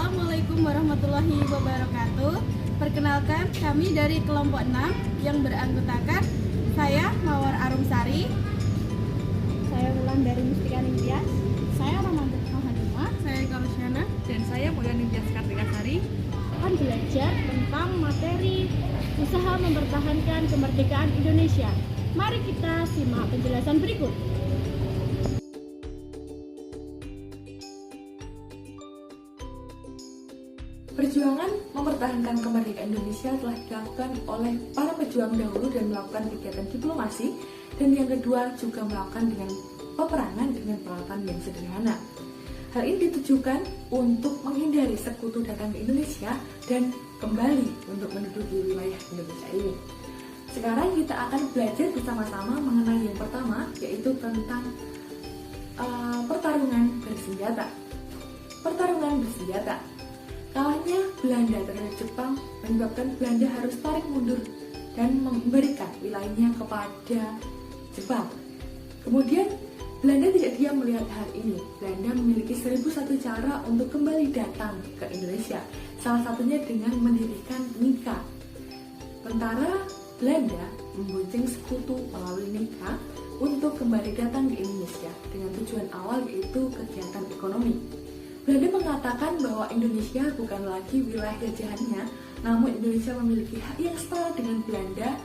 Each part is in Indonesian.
Assalamualaikum warahmatullahi wabarakatuh. Perkenalkan, kami dari kelompok 6 yang beranggotakan saya Mawar Arumsari, Saya Wulan dari Mustika Ningtyas. saya Ramadan Mahanima, Saya Kalusyana dan saya Mulyani Ningtyas Kartikasari Akan belajar tentang materi usaha mempertahankan kemerdekaan Indonesia. Mari kita simak penjelasan berikut. Perjuangan mempertahankan kemerdekaan Indonesia telah dilakukan oleh para pejuang dahulu dan melakukan kegiatan diplomasi, dan yang kedua juga melakukan dengan peperangan dengan peralatan yang sederhana. Hal ini ditujukan untuk menghindari sekutu datang ke Indonesia dan kembali untuk menduduki wilayah Indonesia ini. Sekarang kita akan belajar bersama-sama mengenai yang pertama, yaitu tentang pertarungan bersenjata. Pertarungan bersenjata. Kalahnya Belanda terhadap Jepang menyebabkan Belanda harus tarik mundur dan memberikan wilayahnya kepada Jepang. Kemudian Belanda tidak diam melihat hal ini. Belanda memiliki 1001 cara untuk kembali datang ke Indonesia. Salah satunya dengan mendirikan Nika. Tentara Belanda membonceng sekutu melalui Nika untuk kembali datang ke Indonesia dengan tujuan awal yaitu kegiatan ekonomi. Belanda mengatakan bahwa Indonesia bukan lagi wilayah jajahannya, namun Indonesia memiliki hak yang setara dengan Belanda,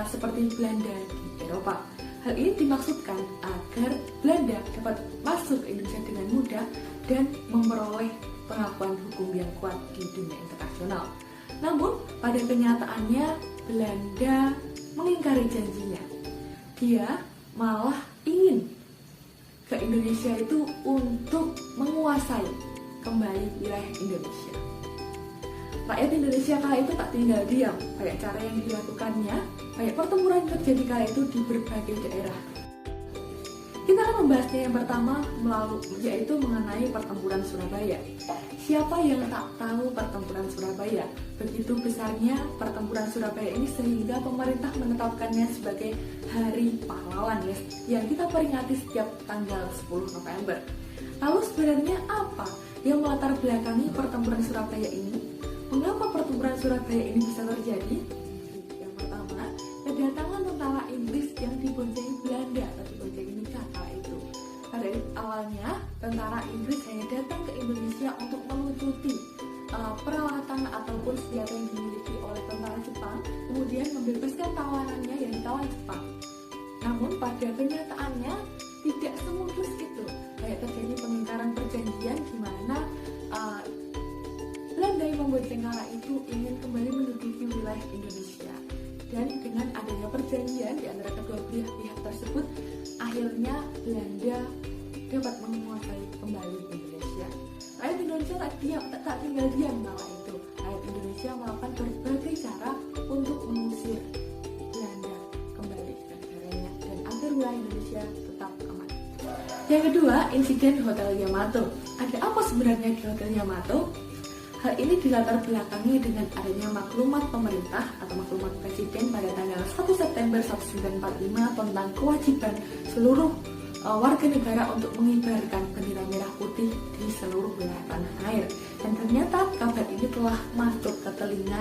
seperti Belanda di Eropa. Hal ini dimaksudkan agar Belanda dapat masuk ke Indonesia dengan mudah dan memperoleh pengakuan hukum yang kuat di dunia internasional. Namun, pada kenyataannya Belanda mengingkari janjinya. Dia malah ingin ke Indonesia itu untuk menguasai kembali wilayah Indonesia. Rakyat Indonesia kala itu tak tinggal diam. Banyak cara yang dilakukannya, banyak pertempuran terjadi kala itu di berbagai daerah. Kita akan membahasnya yang pertama yaitu mengenai pertempuran Surabaya. Siapa yang tak tahu pertempuran Surabaya? Begitu besarnya pertempuran Surabaya ini sehingga pemerintah menetapkannya sebagai Hari Pahlawan yang kita peringati setiap tanggal 10 November. Lalu sebenarnya apa yang melatar belakangi pertempuran Surabaya ini? Mengapa pertempuran Surabaya ini bisa terjadi? Yang pertama, kedatangan tentara Inggris yang diboncengi Belanda atau diboncengi Nika kala itu. Pada awalnya, tentara Inggris hanya datang ke Indonesia untuk melucuti peralatan ataupun senjata yang dimiliki oleh tentara Jepang, kemudian membebaskan tawanannya yang ditawan Jepang. Namun pada kenyataannya tidak semulus itu. Kayak terjadi pengingkaran perjanjian di mana Belanda yang membonceng kala itu ingin kembali menduduki wilayah Indonesia. Dan dengan adanya perjanjian di antara kedua pihak tersebut, akhirnya Belanda dapat menguasai kembali Indonesia. Rakyat Indonesia tak tinggal diam kala itu. Rakyat Indonesia melakukan berbagai cara untuk mengusir Belanda kembali ke negaranya dan agar wilayah Indonesia tetap aman. Yang kedua, insiden Hotel Yamato. Ada apa sebenarnya di Hotel Yamato? Hal ini dilatar belakangi dengan adanya maklumat pemerintah atau maklumat presiden pada tanggal 1 September 1945 tentang kewajiban seluruh warga negara untuk mengibarkan bendera merah putih di seluruh wilayah tanah air. Dan ternyata kabar ini telah masuk ke telinga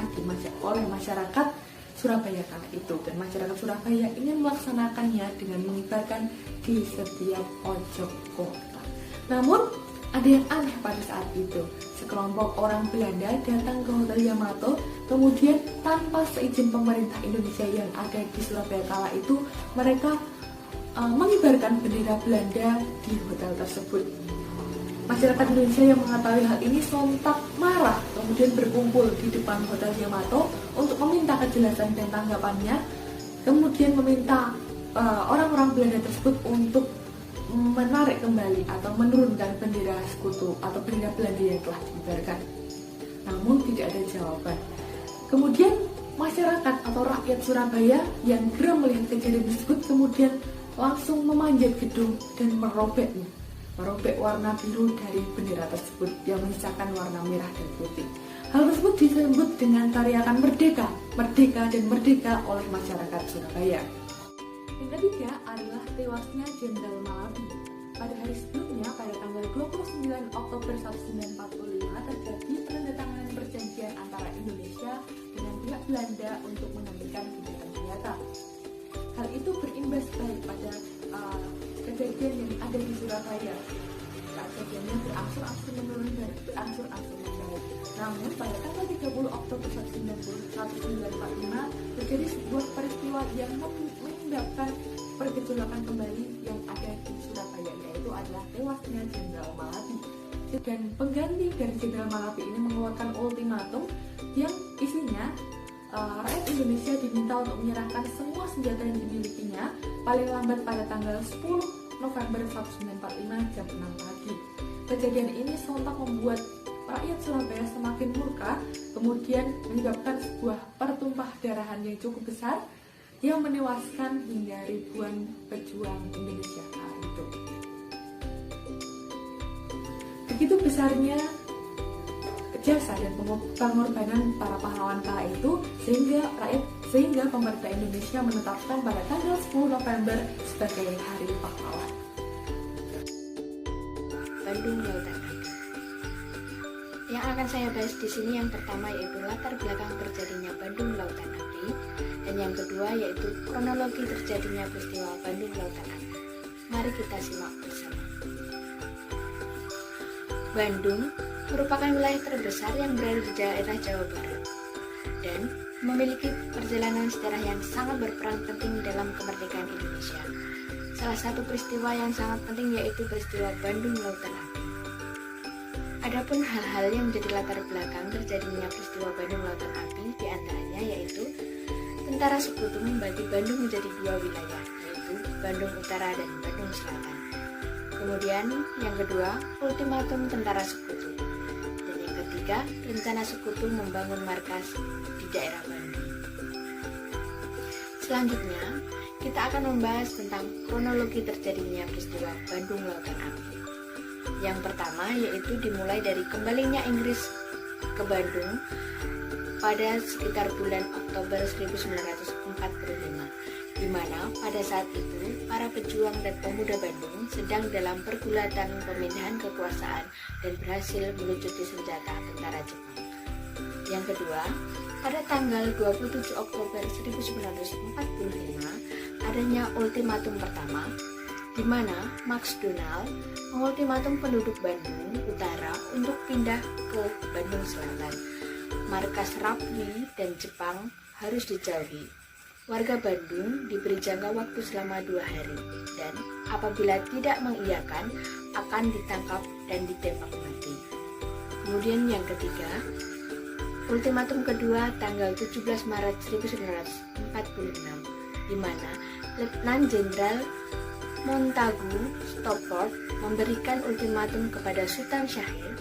oleh masyarakat Surabaya kala itu. Dan masyarakat Surabaya ingin melaksanakannya dengan mengibarkan di setiap pojok kota. Namun, ada yang aneh pada saat itu. Sekelompok orang Belanda datang ke Hotel Yamato, kemudian tanpa seizin pemerintah Indonesia yang ada di Surabaya kala itu, mereka mengibarkan bendera Belanda di hotel tersebut. Masyarakat Indonesia yang mengetahui hal ini sontak marah, kemudian berkumpul di depan Hotel Yamato untuk meminta kejelasan dan tanggapannya, kemudian meminta orang-orang Belanda tersebut untuk menarik kembali atau menurunkan bendera sekutu atau bendera Belanda yang telah dikibarkan. Namun tidak ada jawaban. Kemudian masyarakat atau rakyat Surabaya yang geram melihat kejadian tersebut kemudian langsung memanjat gedung dan merobek warna biru dari bendera tersebut yang menyisakan warna merah dan putih. Hal tersebut disebut dengan teriakan merdeka, merdeka dan merdeka oleh masyarakat Surabaya. Yang ketiga adalah tewasnya Jenderal Malabi. Pada hari sebelumnya, pada tanggal 29 Oktober 1945 terjadi Belanda untuk menghentikan gencatan senjata. Hal itu berimbas baik pada kejadian yang ada di Surabaya. Kejadiannya berangsur-angsur menurun dan berangsur-angsur membaik. Namun pada tanggal 30 Oktober 1945 terjadi sebuah peristiwa yang menyebabkan pergejolakan kembali yang ada di Surabaya, yaitu adalah tewasnya Jenderal Malabi. Dan pengganti dari Jenderal Malabi ini mengeluarkan ultimatum yang isinya rakyat Indonesia diminta untuk menyerahkan semua senjata yang dimilikinya paling lambat pada tanggal 10 November 1945 jam 6 pagi. Kejadian ini sontak membuat rakyat Surabaya semakin murka, kemudian menyebabkan sebuah pertumpah darahan yang cukup besar yang menewaskan hingga ribuan pejuang Indonesia kala itu. Begitu besarnya jasa dan pengorbanan para pahlawan kala itu sehingga pemerintah Indonesia menetapkan pada tanggal 10 November sebagai Hari Pahlawan. Bandung Lautan Api. Yang akan saya bahas di sini yang pertama yaitu latar belakang terjadinya Bandung Lautan Api, dan yang kedua yaitu kronologi terjadinya peristiwa Bandung Lautan Api. Mari kita simak bersama. Bandung merupakan wilayah terbesar yang berada di daerah Jawa Barat dan memiliki perjalanan sejarah yang sangat berperan penting dalam kemerdekaan Indonesia. Salah satu peristiwa yang sangat penting yaitu peristiwa Bandung Lautan Api. Adapun hal-hal yang menjadi latar belakang terjadinya peristiwa Bandung Lautan Api diantaranya yaitu Tentara Sekutu membagi Bandung menjadi dua wilayah, yaitu Bandung Utara dan Bandung Selatan. Kemudian yang kedua, ultimatum Tentara Sekutu. Dan yang ketiga, rencana Sekutu membangun markas di daerah Bandung. Selanjutnya, kita akan membahas tentang kronologi terjadinya peristiwa Bandung Lautan Api. Yang pertama yaitu dimulai dari kembalinya Inggris ke Bandung pada sekitar bulan Oktober 1945, di mana pada saat itu para pejuang dan pemuda Bandung sedang dalam pergulatan pemindahan kekuasaan dan berhasil melucuti senjata tentara Jepang. Yang kedua, pada tanggal 27 Oktober 1945 adanya ultimatum pertama, di mana McDonald mengultimatum penduduk Bandung Utara untuk pindah ke Bandung Selatan. Markas Rapwi dan Jepang harus dijauhi. Warga Bandung diberi jangka waktu selama 2 hari, dan apabila tidak mengiyakan akan ditangkap dan ditembak mati. Kemudian yang ketiga, ultimatum kedua tanggal 17 Maret 1946, di mana Letnan Jenderal Montagu Stoppard memberikan ultimatum kepada Sultan Syahrir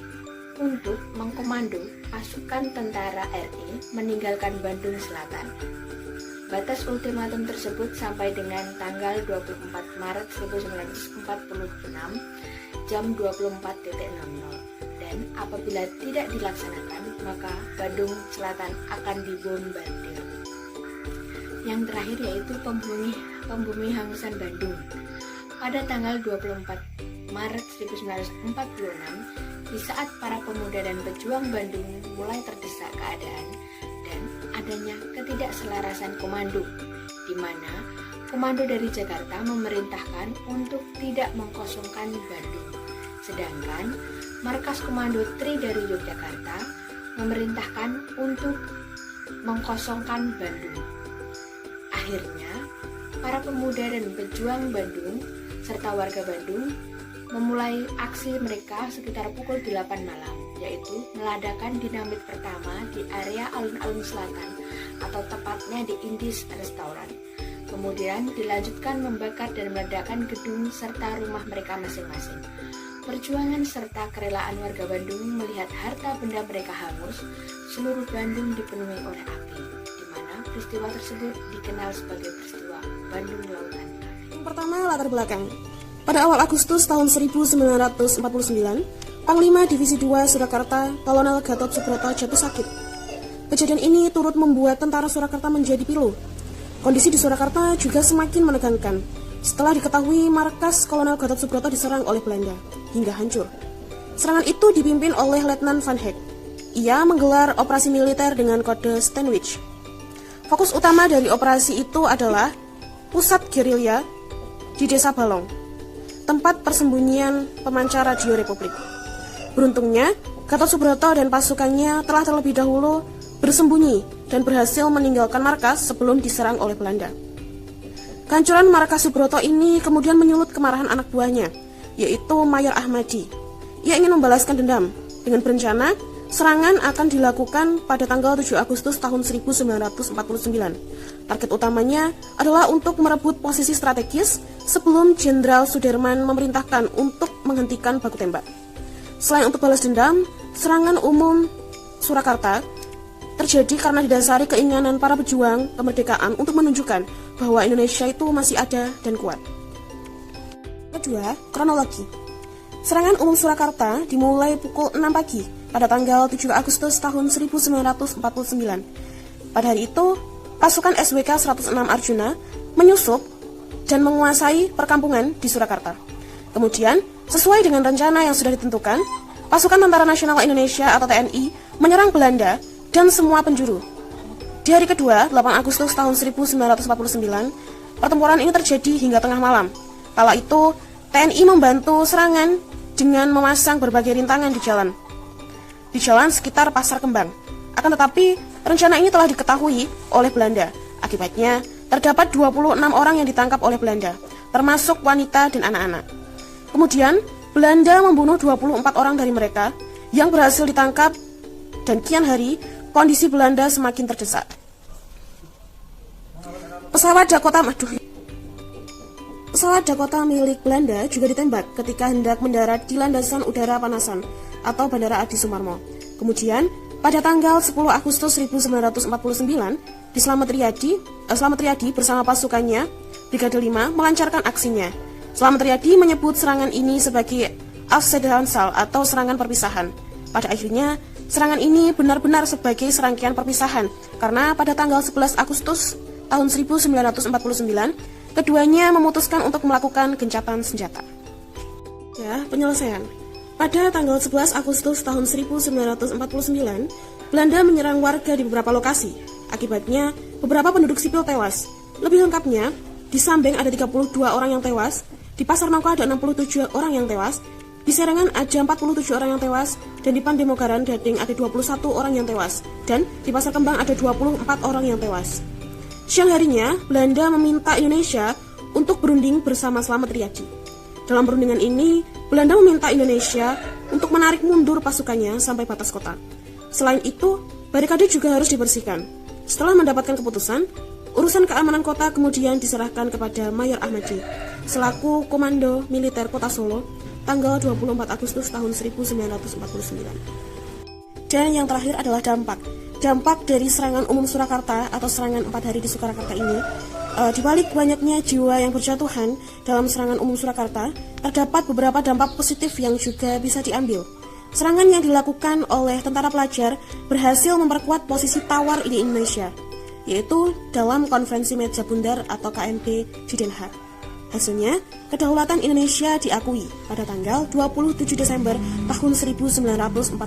untuk mengkomando pasukan tentara RI meninggalkan Bandung Selatan. Batas ultimatum tersebut sampai dengan tanggal 24 Maret 1946 jam 24.00, dan apabila tidak dilaksanakan maka Bandung Selatan akan dibombardir. Yang terakhir yaitu pembumi hangusan Bandung. Pada tanggal 24 Maret 1946, di saat para pemuda dan pejuang Bandung mulai terdesak keadaan dan adanya ketidakselarasan komando, di mana komando dari Jakarta memerintahkan untuk tidak mengkosongkan Bandung, sedangkan markas komando Tri dari Yogyakarta memerintahkan untuk mengkosongkan Bandung. Akhirnya, para pemuda dan pejuang Bandung serta warga Bandung memulai aksi mereka sekitar pukul 8 malam, yaitu meledakkan dinamit pertama di area alun-alun selatan atau tepatnya di Indis Restoran. Kemudian dilanjutkan membakar dan meledakkan gedung serta rumah mereka masing-masing. Perjuangan serta kerelaan warga Bandung melihat harta benda mereka hangus, seluruh Bandung dipenuhi oleh api, di mana peristiwa tersebut dikenal sebagai peristiwa Bandung Lautan Api. Yang pertama, latar belakang. Pada awal Agustus tahun 1949, Panglima Divisi 2 Surakarta, Kolonel Gatot Subroto jatuh sakit. Kejadian ini turut membuat tentara Surakarta menjadi pilu. Kondisi di Surakarta juga semakin menegangkan setelah diketahui markas Kolonel Gatot Subroto diserang oleh Belanda hingga hancur. Serangan itu dipimpin oleh Letnan Van Heck. Ia menggelar operasi militer dengan kode Stanwich. Fokus utama dari operasi itu adalah pusat gerilya di Desa Balong, tempat persembunyian pemancar radio Republik. Beruntungnya, Gatot Subroto dan pasukannya telah terlebih dahulu bersembunyi dan berhasil meninggalkan markas sebelum diserang oleh Belanda. Kehancuran markas Subroto ini kemudian menyulut kemarahan anak buahnya, yaitu Mayor Ahmadi. Ia ingin membalaskan dendam dengan berencana serangan akan dilakukan pada tanggal 7 Agustus tahun 1949. Target utamanya adalah untuk merebut posisi strategis sebelum Jenderal Sudirman memerintahkan untuk menghentikan baku tembak. Selain untuk balas dendam, serangan umum Surakarta terjadi karena didasari keinginan para pejuang kemerdekaan untuk menunjukkan bahwa Indonesia itu masih ada dan kuat. Kedua, kronologi. Serangan umum Surakarta dimulai pukul 6 pagi pada tanggal 7 Agustus tahun 1949. Pada hari itu, pasukan SWK 106 Arjuna menyusup dan menguasai perkampungan di Surakarta. Kemudian, sesuai dengan rencana yang sudah ditentukan, pasukan Tentara Nasional Indonesia atau TNI menyerang Belanda dan semua penjuru. Di hari kedua, 8 Agustus tahun 1949, pertempuran ini terjadi hingga tengah malam. Kala itu, TNI membantu serangan dengan memasang berbagai rintangan di jalan sekitar Pasar Kembang. Akan tetapi, rencana ini telah diketahui oleh Belanda. Akibatnya, terdapat 26 orang yang ditangkap oleh Belanda, termasuk wanita dan anak-anak. Kemudian, Belanda membunuh 24 orang dari mereka yang berhasil ditangkap, dan kian hari, kondisi Belanda semakin terdesak. Pesawat Dakota milik Belanda juga ditembak ketika hendak mendarat di Landasan Udara Panasan atau Bandara Adi Sumarmo. Kemudian, pada tanggal 10 Agustus 1949, Slamet Riyadi bersama pasukannya, Brigade 5, melancarkan aksinya. Slamet Riyadi menyebut serangan ini sebagai Afsederhansal atau serangan perpisahan. Pada akhirnya, serangan ini benar-benar sebagai serangkaian perpisahan, karena pada tanggal 11 Agustus tahun 1949, keduanya memutuskan untuk melakukan gencatan senjata. Ya, penyelesaian. Pada tanggal 11 Agustus tahun 1949, Belanda menyerang warga di beberapa lokasi. Akibatnya, beberapa penduduk sipil tewas. Lebih lengkapnya, di Sambeng ada 32 orang yang tewas, di Pasar Nangka ada 67 orang yang tewas, di Serangan ada 47 orang yang tewas, dan di Pandemogaran Gading ada 21 orang yang tewas, dan di Pasar Kembang ada 24 orang yang tewas. Siang harinya, Belanda meminta Indonesia untuk berunding bersama Slamet Riyadi. Dalam perundingan ini, Belanda meminta Indonesia untuk menarik mundur pasukannya sampai batas kota. Selain itu, barikade juga harus dibersihkan. Setelah mendapatkan keputusan, urusan keamanan kota kemudian diserahkan kepada Mayor Ahmadi, selaku Komando Militer Kota Solo, tanggal 24 Agustus tahun 1949. Dan yang terakhir adalah dampak. Dampak dari serangan umum Surakarta atau serangan 4 hari di Surakarta ini, di balik banyaknya jiwa yang berjatuhan dalam serangan umum Surakarta, terdapat beberapa dampak positif yang juga bisa diambil. Serangan yang dilakukan oleh tentara pelajar berhasil memperkuat posisi tawar di Indonesia, yaitu dalam Konferensi Meja Bundar atau KMP di Den Haag. Hasilnya, kedaulatan Indonesia diakui pada tanggal 27 Desember tahun 1949.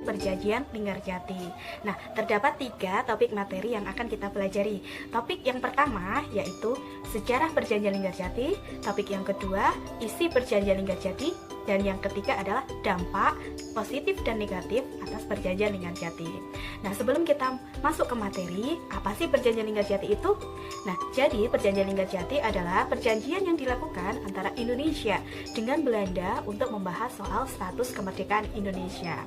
Perjanjian Linggarjati. Nah, terdapat 3 topik materi yang akan kita pelajari. Topik yang pertama yaitu sejarah Perjanjian Linggarjati, topik yang kedua isi Perjanjian Linggarjati, dan yang ketiga adalah dampak positif dan negatif atas Perjanjian Linggarjati. Nah, sebelum kita masuk ke materi, apa sih Perjanjian Linggarjati itu? Nah, jadi Perjanjian Linggarjati adalah perjanjian yang dilakukan antara Indonesia dengan Belanda untuk membahas soal status kemerdekaan Indonesia.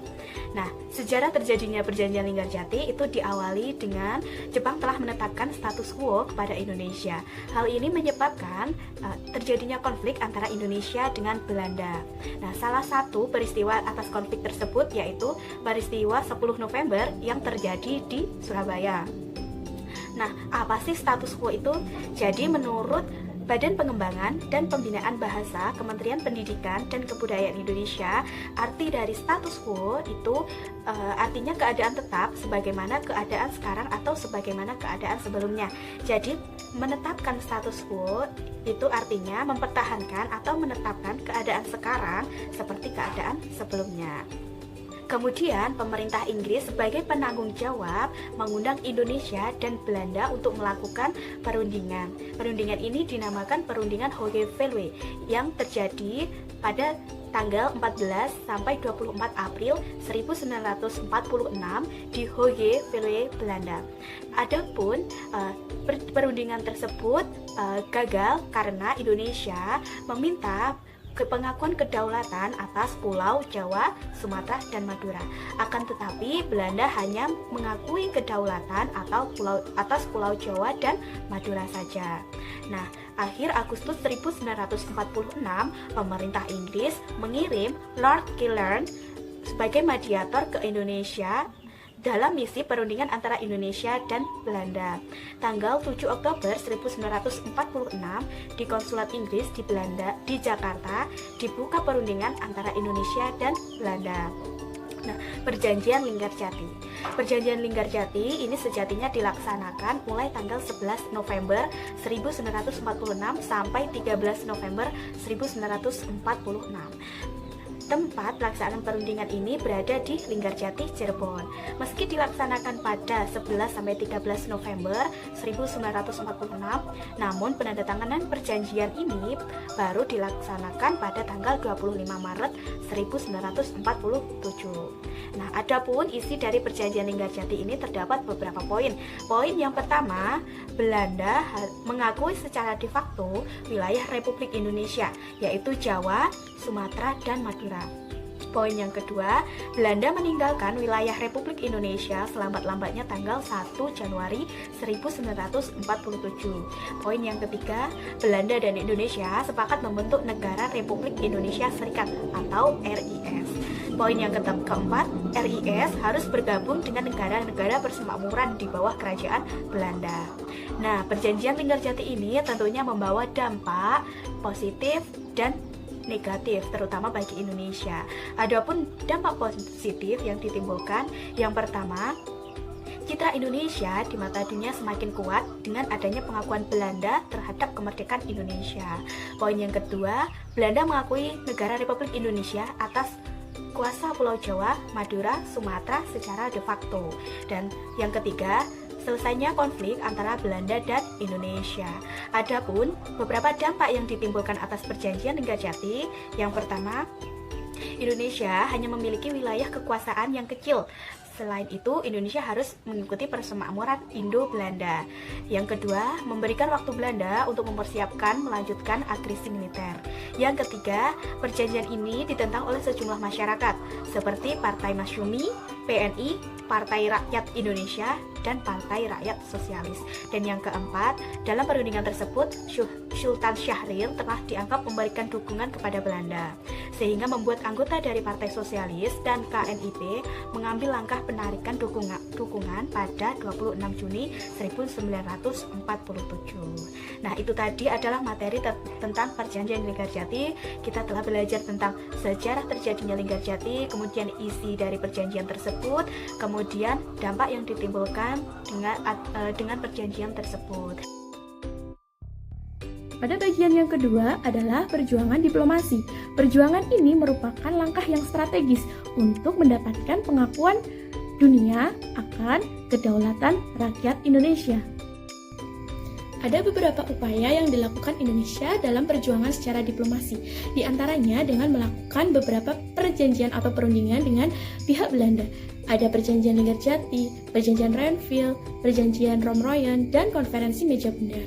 Nah, sejarah terjadinya Perjanjian Linggarjati itu diawali dengan Jepang telah menetapkan status quo kepada Indonesia. Hal ini menyebabkan terjadinya konflik antara Indonesia dengan Belanda. Nah, salah satu peristiwa atas konflik tersebut yaitu peristiwa 10 November yang terjadi di Surabaya. Nah, apa sih status quo itu? Jadi menurut Badan Pengembangan dan Pembinaan Bahasa Kementerian Pendidikan dan Kebudayaan Indonesia, arti dari status quo itu artinya keadaan tetap sebagaimana keadaan sekarang atau sebagaimana keadaan sebelumnya. Jadi menetapkan status quo itu artinya mempertahankan atau menetapkan keadaan sekarang seperti keadaan sebelumnya. Kemudian pemerintah Inggris sebagai penanggung jawab mengundang Indonesia dan Belanda untuk melakukan perundingan. Perundingan ini dinamakan Perundingan Hoge-Veluwe yang terjadi pada tanggal 14 sampai 24 April 1946 di Hoge-Veluwe, Belanda. Adapun perundingan tersebut gagal karena Indonesia meminta pengakuan kedaulatan atas Pulau Jawa, Sumatera, dan Madura. Akan tetapi Belanda hanya mengakui kedaulatan atas Pulau Jawa dan Madura saja. Nah, akhir Agustus 1946, pemerintah Inggris mengirim Lord Killern sebagai mediator ke Indonesia dalam misi perundingan antara Indonesia dan Belanda. Tanggal 7 Oktober 1946 di Konsulat Inggris di Jakarta dibuka perundingan antara Indonesia dan Belanda. Nah, Perjanjian Linggarjati. Perjanjian Linggarjati ini sejatinya dilaksanakan mulai tanggal 11 November 1946 sampai 13 November 1946. Tempat pelaksanaan perundingan ini berada di Linggarjati, Cirebon. Meski dilaksanakan pada 11-13 November 1946, namun penandatanganan perjanjian ini baru dilaksanakan pada tanggal 25 Maret 1947. Nah, adapun isi dari perjanjian Linggarjati ini terdapat beberapa poin. Poin yang pertama, Belanda mengakui secara de facto wilayah Republik Indonesia, yaitu Jawa, Sumatera, dan Madura. Poin yang kedua, Belanda meninggalkan wilayah Republik Indonesia selambat-lambatnya tanggal 1 Januari 1947. Poin yang ketiga, Belanda dan Indonesia sepakat membentuk negara Republik Indonesia Serikat atau RIS. Poin yang keempat, RIS harus bergabung dengan negara-negara persemakmuran di bawah kerajaan Belanda. Nah, perjanjian Linggarjati ini tentunya membawa dampak positif dan negatif, terutama bagi Indonesia. Adapun dampak positif yang ditimbulkan, yang pertama, citra Indonesia di mata dunia semakin kuat dengan adanya pengakuan Belanda terhadap kemerdekaan Indonesia. Poin yang kedua, Belanda mengakui negara Republik Indonesia atas kuasa Pulau Jawa, Madura, Sumatera secara de facto. Dan yang ketiga, selesainya konflik antara Belanda dan Indonesia. Adapun beberapa dampak yang ditimbulkan atas perjanjian Linggarjati, yang pertama, Indonesia hanya memiliki wilayah kekuasaan yang kecil. Selain itu, Indonesia harus mengikuti persemakmuran Indo-Belanda. Yang kedua, memberikan waktu Belanda untuk mempersiapkan melanjutkan agresi militer. Yang ketiga, perjanjian ini ditentang oleh sejumlah masyarakat seperti Partai Masyumi, PNI, Partai Rakyat Indonesia, dan Partai Rakyat Sosialis. Dan yang keempat, dalam perundingan tersebut Sultan Syahrir telah dianggap memberikan dukungan kepada Belanda, sehingga membuat anggota dari Partai Sosialis dan KNIP mengambil langkah penarikan dukungan pada 26 Juni 1947. Nah, itu tadi adalah materi tentang perjanjian Linggarjati. Kita telah belajar tentang sejarah terjadinya Linggarjati, kemudian isi dari perjanjian tersebut, kemudian dampak yang ditimbulkan dengan perjanjian tersebut. Pada bagian yang kedua adalah perjuangan diplomasi. Perjuangan ini merupakan langkah yang strategis untuk mendapatkan pengakuan dunia akan kedaulatan rakyat Indonesia. Ada beberapa upaya yang dilakukan Indonesia dalam perjuangan secara diplomasi, di antaranya dengan melakukan beberapa perjanjian atau perundingan dengan pihak Belanda. Ada perjanjian Linggarjati, perjanjian Renville, perjanjian Romroyen, dan konferensi Meja Bundar.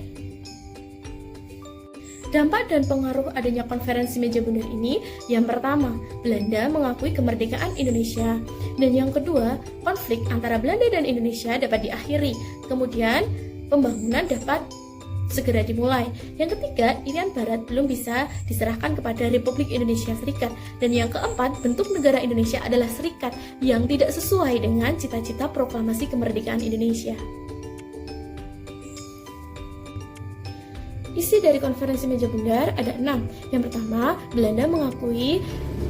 Dampak dan pengaruh adanya konferensi Meja Bundar ini, yang pertama, Belanda mengakui kemerdekaan Indonesia, dan yang kedua, konflik antara Belanda dan Indonesia dapat diakhiri. Kemudian, pembangunan dapat segera dimulai. Yang ketiga, Irian Barat belum bisa diserahkan kepada Republik Indonesia Serikat. Dan yang keempat, bentuk negara Indonesia adalah serikat yang tidak sesuai dengan cita-cita proklamasi kemerdekaan Indonesia. Isi dari konferensi Meja Bundar ada 6. Yang pertama, Belanda mengakui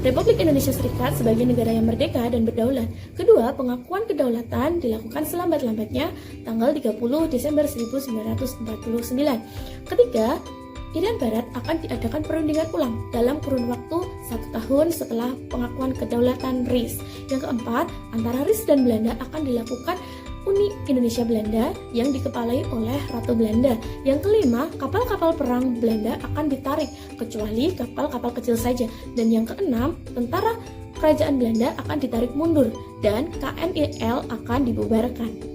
Republik Indonesia Serikat sebagai negara yang merdeka dan berdaulat. Kedua, pengakuan kedaulatan dilakukan selambat-lambatnya tanggal 30 Desember 1949. Ketiga, Irian Barat akan diadakan perundingan ulang dalam kurun waktu 1 tahun setelah pengakuan kedaulatan RIS. Yang keempat, antara RIS dan Belanda akan dilakukan Uni Indonesia Belanda yang dikepalai oleh Ratu Belanda. Yang kelima, kapal-kapal perang Belanda akan ditarik, kecuali kapal-kapal kecil saja. Dan yang keenam, tentara kerajaan Belanda akan ditarik mundur dan KNIL akan dibubarkan.